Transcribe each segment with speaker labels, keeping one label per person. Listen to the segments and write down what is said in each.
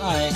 Speaker 1: Hi.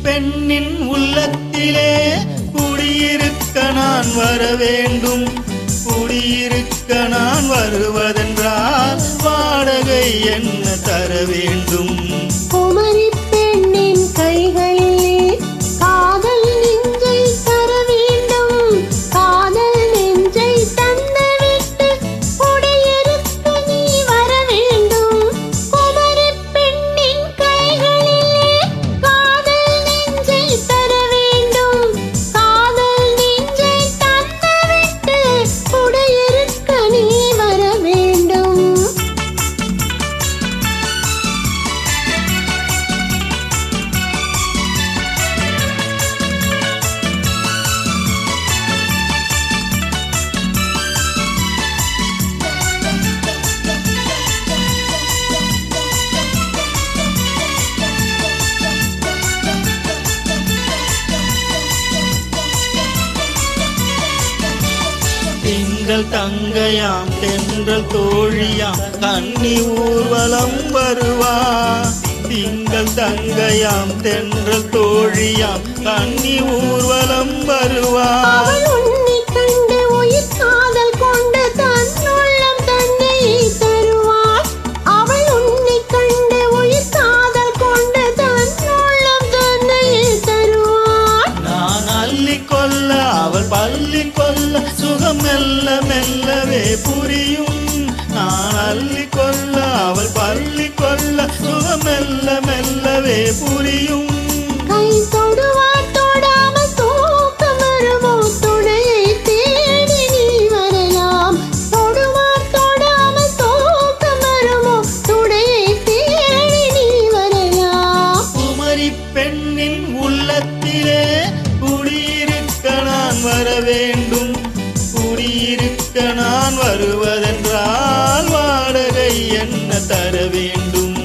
Speaker 2: பெண்ணின் உள்ளத்திலே குடியிருக்க நான் வர வேண்டும். குடியிருக்க நான் வருவதென்றால் வாடகை என்ன தர வேண்டும்?
Speaker 3: குமரி பெண்ணின் கைகளிலே காதல் நெஞ்சை தர வேண்டும். காதல் நெஞ்சை தந்துவிட்டு குடியிருக்க நீ வர வேண்டும். குமரி பெண்ணின் கைகளிலே காதல் நெஞ்சை தர வேண்டும். காதல் நெஞ்சை தந்துவிட்டு குடியிருக்க நீ வர வேண்டும்.
Speaker 2: திங்கள் தங்கையாம் தென்றல் தோழியாம் கன்னி ஊர்வலம் வருவா. திங்கள் தங்கையாம் தென்றல் தோழியாம் கன்னி ஊர்வலம் வருவா.
Speaker 3: அவள் உன்னை கண்டு உயிர் காதல் கொண்டு தன் உள்ளம் தன்னையே தருவாள். அவள் உன்னை கண்டு உயிர் காதல் கொண்டு தன் உள்ளம் தன்னையே தருவாள்.
Speaker 2: நான் அள்ளி கொல்ல அவள் பள்ளி கொல்ல சுகம் மெல்ல மெல்லவே புரியும். நான் அள்ளி கொல்ல அவள் பள்ளி கொல்ல சுகம் மெல்ல மெல்லவே புரியும்.
Speaker 3: கை தொடுவார் தொடாமல் தூக்கம் வருமோ? துணையை தேடி நீ வரலாம். தொடுவார் தொடாமல் தூக்கம் வருமோ? துணையை தேடி நீ வரலாம்.
Speaker 2: குமரி பெண்ணின் உள்ளத்திலே குடியிருக்க நான் வர வேண்டும். குடியிருக்க நான் வருவதென்றால் வாடகை என்ன தர வேண்டும்?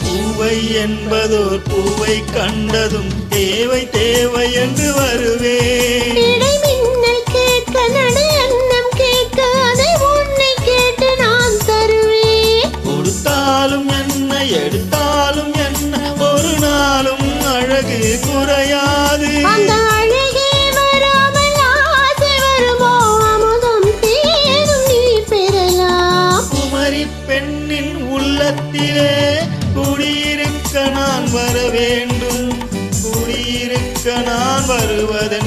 Speaker 2: பூவை என்பதோர் பூவை கண்டதும் தேவை தேவை என்று வருவேன்.
Speaker 3: இடை மின்னல் கேட்க நடை அன்னம் கேட்க அதை உன்னை கேட்டு நான் தருவேன்.
Speaker 2: கொடுத்தாலும் என்ன எடுத்தாலும் என்ன ஒரு நாளும் அழகு குறையாது.
Speaker 3: அந்த அழகே வராமல் ஆசை வருமோ? அமுதம் தேனும் நீ பெறலாம்.
Speaker 2: குமரி பெண்ணின் உள்ளத்திலே குடியிருக்க நான் வர வேண்டும். குடியிருக்க நான் வருவதென்றால்